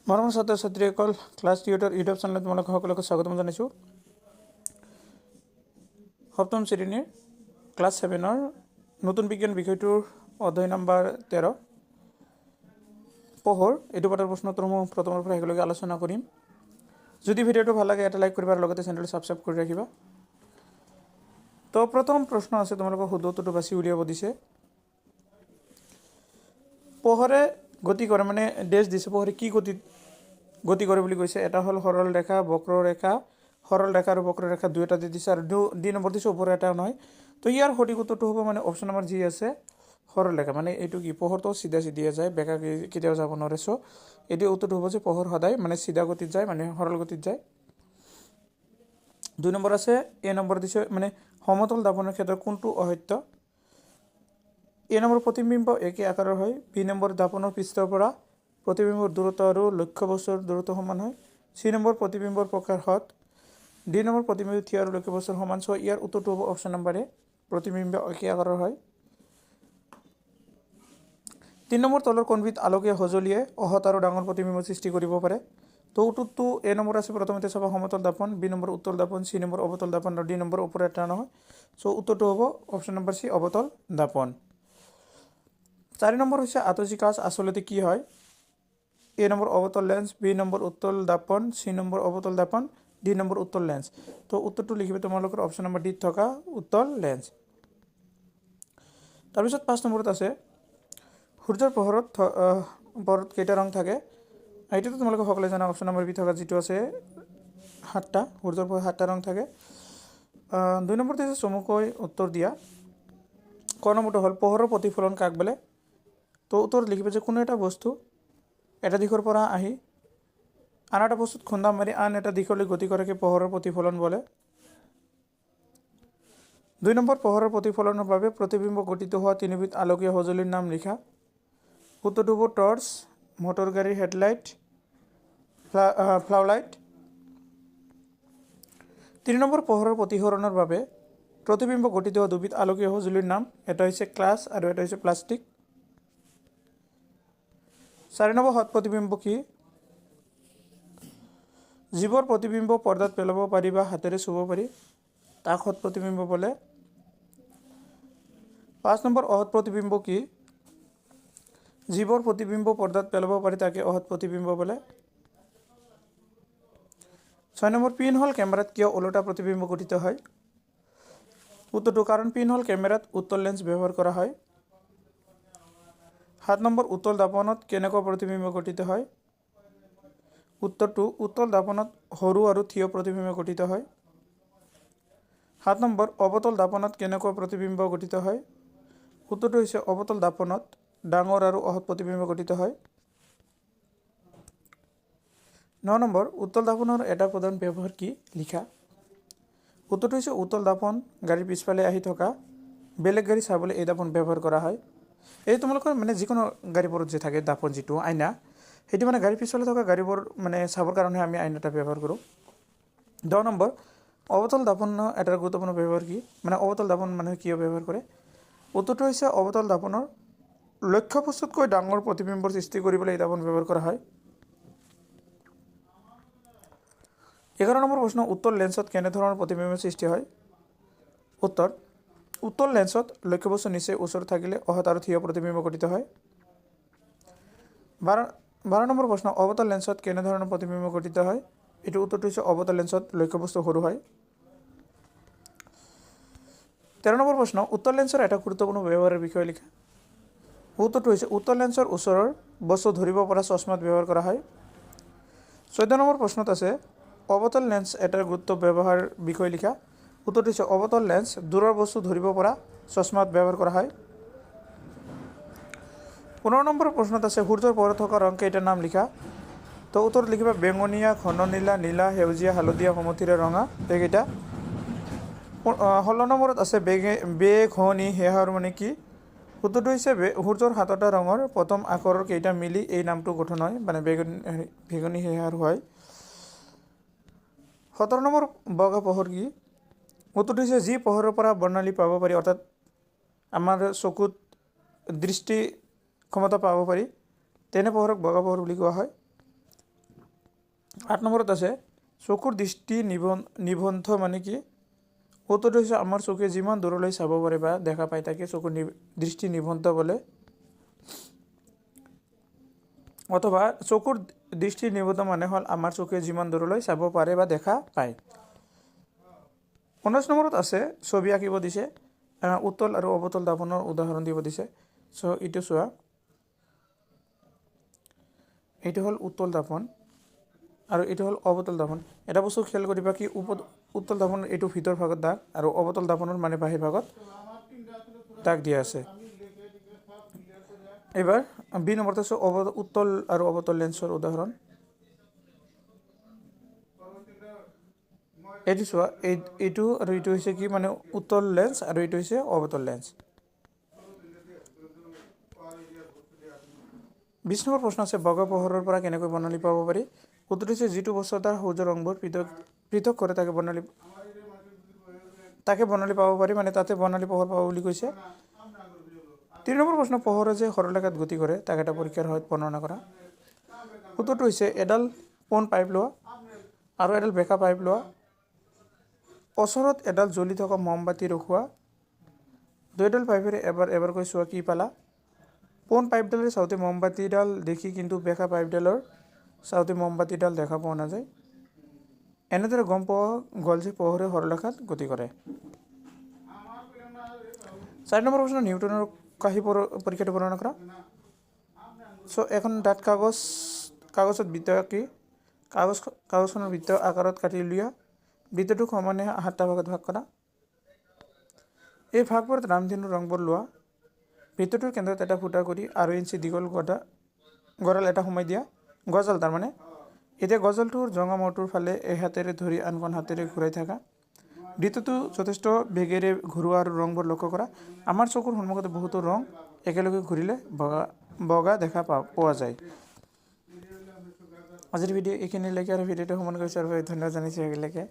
মৰমৰ ছাত্ৰ ছাত্ৰীসকল ক্লাছ টিউটৰ ইউটিউব চেনেলত তোমালোক সকলোকে স্বাগতম জনাইছোঁ। সপ্তম শ্ৰেণীৰ ক্লাছ 7-ৰ নতুন বিজ্ঞান বিষয়টোৰ অধ্যায় নম্বৰ 13 পোহৰ এইটো পাঠৰ প্ৰশ্নোত্তৰসমূহ প্ৰথমৰ পৰা একেলগে আলোচনা কৰিম। যদি ভিডিঅ'টো ভাল লাগে এটা লাইক কৰিবা আৰু লগতে চেনেলটো সাবস্ক্ৰাইব কৰি ৰাখিবা। তো প্ৰথম প্ৰশ্ন আছে তোমালোকক শুদ্ধটো বাছি উলিয়াব দিছে। পোহৰে গতি কৰে মানে ডেশ দিছে, পোহৰে কি গতি কৰে বুলি কৈছে। এটা হল সৰল ৰেখা, বক্ৰৰেখা, সৰল ৰেখা আৰু বক্ৰৰেখা দুয়োটা দি দিছে আৰু দুই নম্বৰ দিছে ওপৰে এটা নহয়। তো ইয়াৰ সঠিক উত্তৰটো হ'ব মানে অপশ্যন নম্বৰ যি আছে সৰল ৰেখা, মানে এইটো কি পোহৰটো চিধা চিধিয়ে যায়, বেকা কেতিয়াও যাব নোৱাৰে। চ' এইটো উত্তৰটো হ'ব যে পোহৰ সদায় মানে চিধা গতিত যায়, মানে সৰল গতিত যায়। 2 নম্বৰ আছে এ নম্বৰ দিছে মানে সমতল দাপনৰ ক্ষেত্ৰত কোনটো অসত্য। এ নম্বৰ প্ৰতিবিম্ব একে আকাৰৰ হয়। বি নম্বৰ দাপনৰ পৃষ্ঠৰ পৰা প্ৰতিবিম্বৰ দূৰত্ব আৰু লক্ষ্যবস্তুৰ দূৰত্ব সমান হয়। চি নম্বৰ প্ৰতিবিম্বৰ প্ৰকাৰ হত। ডি নম্বৰ প্ৰতিবিম্ব থিয় আৰু লক্ষ্যবস্তুৰ সমান। চ' ইয়াৰ উত্তৰটো হ'ব অপশ্যন নম্বৰ এ, প্ৰতিবিম্ব একে আকাৰৰ হয়। 3 নম্বৰ তলৰ কোনবিধ আলোকে সঁজুলিয়ে অহত আৰু ডাঙৰ প্ৰতিবিম্ব সৃষ্টি কৰিব পাৰে। তো উত্তৰটো এ নম্বৰ আছে প্ৰথমতে চাবা সমতল দাপন, বি নম্বৰ উত্তল দাপন, চি নম্বৰ অৱতল দাপন আৰু ডি নম্বৰ ওপৰে এটা নহয়। চ' উত্তৰটো হ'ব অপশ্যন নম্বৰ চি, অৱতল দাপন। 4 নম্বৰ হৈছে আতচী কাচ আচলতে কি হয়। এ নম্বৰ অৱতল লেন্স, বি নম্বৰ উত্তল দাপন, চি নম্বৰ অৱতল দাপন, ডি নম্বৰ উত্তল লেন্স। তো উত্তৰটো লিখিবে তোমালোকৰ অপশ্যন নম্বৰ ডি থকা উত্তল লেন্স। তাৰপিছত 5 নম্বৰত আছে সূৰ্যৰ পোহৰত কেইটা ৰং থাকে। এইটোতো তোমালোকে সকলোৱে জানা, অপশ্যন নম্বৰ বি থকা যিটো আছে 7টা, সূৰ্যৰ পোহৰত 7টা ৰং থাকে। 2 নম্বৰতে আছে চমুকৈ উত্তৰ দিয়া। ক নম্বৰটো হ'ল পোহৰৰ প্ৰতিফলন কাক বোলে। তো উত্তৰ লিখিবে যে কোনো এটা বস্তু এটা দিশৰ পৰা আহি আন এটা বস্তুত খুন্দা মাৰি আন এটা দিশলৈ গতি কৰাকে পোহৰৰ প্ৰতিফলন বোলে। 2 নম্বৰ পোহৰৰ প্ৰতিফলনৰ বাবে প্ৰতিবিম্ব গঠিত হোৱা তিনিবিধ আলোকীয় সঁজুলিৰ নাম লিখা। উত্তৰটো হ'ব টৰ্চ, মটৰ গাড়ীৰ হেডলাইট, ফ্লাউলাইট। 3 নম্বৰ পোহৰৰ প্ৰতিসৰণৰ বাবে প্ৰতিবিম্ব গঠিত হোৱা দুবিধ আলোকীয় সঁজুলিৰ নাম, এটা হৈছে গ্লাছ আৰু এটা হৈছে প্লাষ্টিক। 4 নম্বৰ হত প্ৰতিবিম্ব কি। যিবোৰ প্ৰতিবিম্ব পৰ্দাত পেলাব পাৰি বা হাতেৰে চুব পাৰি তাক হত প্ৰতিবিম্ব বোলে। 5 নম্বৰ অহত প্ৰতিবিম্ব কি। যিবোৰ প্ৰতিবিম্ব পৰ্দাত পেলাব পাৰি তাকে অহত প্ৰতিবিম্ব বোলে। 6 নম্বৰ পিনহল কেমেৰাত কিয় ওলোটা প্ৰতিবিম্ব গঠিত হয়। উত্তৰটো কাৰণ পিনহল কেমেৰাত উত্তল লেন্স ব্যৱহাৰ কৰা হয়। 7 নম্বৰ উত্তল দাপনত কেনেকুৱা প্ৰতিবিম্ব গঠিত হয়। উত্তৰটো উত্তল দাপনত সৰু আৰু থিয় প্ৰতিবিম্ব গঠিত হয়। 7 নম্বৰ অৱতল দাপনত কেনেকুৱা প্ৰতিবিম্ব গঠিত হয়। উত্তৰটো হৈছে অৱতল দাপনত ডাঙৰ আৰু অহত প্ৰতিবিম্ব গঠিত হয়। 9 নম্বৰ উত্তল দাপনৰ এটা প্ৰধান ব্যৱহাৰ কি লিখা। উত্তৰটো হৈছে উত্তল দাপন গাড়ীৰ পিছফালে আহি থকা বেলেগ গাড়ী চাবলৈ এই দাপন ব্যৱহাৰ কৰা হয়। এই তোমালোকৰ মানে যিকোনো গাড়ীবোৰত যে থাকে দাপন যিটো আইনা, সেইটো মানে গাড়ীৰ পিছফালে থকা গাড়ীবোৰ মানে চাবৰ কাৰণে আমি আইনাটা ব্যৱহাৰ কৰোঁ। 10 নম্বৰ অৱতল দাপনৰ এটা গুৰুত্বপূৰ্ণ ব্যৱহাৰ কি, মানে অৱতল দাপন মানুহে কিয় ব্যৱহাৰ কৰে। উত্তৰটো হৈছে অৱতল দাপনৰ লক্ষ্যবস্তুতকৈ ডাঙৰ প্ৰতিবিম্বৰ সৃষ্টি কৰিবলৈ এই দাপন ব্যৱহাৰ কৰা হয়। 11 নম্বৰ প্ৰশ্ন উত্তল লেন্সত কেনেধৰণৰ প্ৰতিবিম্বৰ সৃষ্টি হয়। উত্তৰ উত্তল লেন্সত লক্ষ্যবস্তু নিচেই ওচৰত থাকিলে অহত আৰু থিয় প্ৰতিবিম্ব গঠিত হয়। 12 নম্বৰ প্ৰশ্ন অৱতল লেন্সত কেনেধৰণৰ প্ৰতিবিম্ব গঠিত হয়। এইটো উত্তৰটো হৈছে অৱতল লেন্সত লক্ষ্যবস্তু সৰু হয়। 13 নম্বৰ প্ৰশ্ন উত্তল লেন্সৰ এটা গুৰুত্বপূৰ্ণ ব্যৱহাৰৰ বিষয়ে লিখা। উত্তৰটো হৈছে উত্তল লেন্সৰ ওচৰৰ বস্তু ধৰিব পৰা চশমাত ব্যৱহাৰ কৰা হয়। 14 নম্বৰ প্ৰশ্নত আছে অৱতল লেন্স এটাৰ গুৰুত্ব ব্যৱহাৰ বিষয়ে লিখা। উত্তৰটো হৈছে অৱতল লেন্স দূৰৰ বস্তু ধৰিব পৰা চশমাত ব্যৱহাৰ কৰা হয়। 15 নম্বৰ প্ৰশ্নত আছে সূৰ্যৰ পোহৰত থকা ৰং কেইটাৰ নাম লিখা। তো উত্তৰত লিখিবা বেঙুনীয়া, ঘন নীলা, নীলা, সেউজীয়া, হালধীয়া, সমথিৰে ৰঙা এইকেইটা। 16 নম্বৰত আছে বেঙুনী শেহাৰ মানে কি। উত্তৰটো হৈছে সূৰ্যৰ 7টা ৰঙৰ প্ৰথম আখৰৰ কেইটা মিলি এই নামটো গঠন হয়, মানে বেঙুনী শেহাৰ হয়। 17 নম্বৰ বগা পোহৰ কি। উত্তৰটো হৈছে যি পোহৰৰ পৰা বৰ্ণালী পাব পাৰি, অৰ্থাৎ আমাৰ চকুত দৃষ্টি ক্ষমতা পাব পাৰি তেনে পোহৰক বগা পোহৰ বুলি কোৱা হয়। 8 নম্বৰত আছে চকুৰ দৃষ্টি নিবন্ধ মানে কি? উত্তৰটো হৈছে আমাৰ চকুৱে যিমান দূৰলৈ চাব পাৰে বা দেখা পায় তাকে চকুৰ দৃষ্টি নিবন্ধ বোলে। অথবা চকুৰ দৃষ্টি নিবন্ধ মানে হ'ল আমাৰ চকুৱে যিমান দূৰলৈ চাব পাৰে বা দেখা পায়। 19 নম্বৰত আছে ছবি আঁকিব দিছে, উত্তল আৰু অৱতল দাপনৰ উদাহৰণ দিব দিছে। এইটো চোৱা, এইটো হ'ল উত্তল দাপন আৰু এইটো হ'ল অৱতল দাপন। এটা বস্তু খেয়াল কৰিবা কি উত্তল দাপনৰ এইটো ভিতৰ ভাগত দাগ আৰু অৱতল দাপনৰ মানে বাহিৰ ভাগত দাগ দিয়া আছে। এবাৰ বি নম্বৰত আছে উত্তল আৰু অৱতল লেন্সৰ উদাহৰণ। এইটো চোৱা, এইটো আৰু এইটো হৈছে কি মানে উত্তল লেন্স আৰু এইটো হৈছে অৱতল লেন্স। 20 নম্বৰ প্ৰশ্ন আছে বগা পোহৰৰ পৰা কেনেকৈ বৰ্ণালী পাব পাৰি? উত্তৰটো হৈছে যিটো বস্তু তাৰ সূৰ্যৰ ৰংবোৰ পৃথক কৰে তাকে বৰ্ণালী পাব পাৰি, মানে তাতে বৰ্ণালী পোহৰ পাব বুলি কৈছে। 3 নম্বৰ প্ৰশ্ন পোহৰে যে সৰলৰেখাত গতি কৰে তাক এটা পৰীক্ষাৰ সহায়ত বৰ্ণনা কৰা। উত্তৰটো হৈছে এডাল পোন পাইপ লোৱা আৰু এডাল বেকা পাইপ লোৱা, ওচৰত এডাল জ্বলি থকা মমবাতি ৰখোৱা, দুইডাল পাইপেৰে এবাৰকৈ চোৱা কি পালা। পোন পাইপডালেৰে চাওঁতে মমবাতিডাল দেখি কিন্তু বেকা পাইপডালৰ চাওঁতে মমবাতিডাল দেখা পোৱা নাযায়। এনেদৰে গম পোৱা গ'ল যে পোহৰে সৰলৰেখাত গতি কৰে। 4 নম্বৰ প্ৰশ্ন নিউটনৰ কাহি পৰীক্ষাটো বৰ্ণনা কৰা। এখন ডাঠ কাগজত বৃত্ত আঁকি কাগজখনৰ বৃত্ত আকাৰত কাটি উলিওৱা, বৃত্তটোক সমানে 7টা ভাগত ভাগ কৰা। এই ভাগবোৰত ৰামধেনুৰ ৰংবোৰ লোৱা, বৃত্তটোৰ কেন্দ্ৰত এটা ফুটা কৰি 8 ইঞ্চি দীঘল গঁড়াল এটা সোমাই দিয়া, গজাল তাৰমানে। এতিয়া গজালটোৰ জঙা মূৰটোৰ ফালে এই হাতেৰে ধৰি আনখন হাতেৰে ঘূৰাই থাকা, বৃত্তটো যথেষ্ট বেগেৰে ঘূৰোৱা আৰু ৰংবোৰ লক্ষ্য কৰা। আমাৰ চকুৰ সন্মুখতে বহুতো ৰং একেলগে ঘূৰিলে বগা দেখা পোৱা যায়। আজিৰ ভিডিঅ' এইখিনিলৈকে আৰু ভিডিঅ'টো সমান কৰিছোঁ আৰু ধন্যবাদ জানিছোঁ সেইবিলাকে।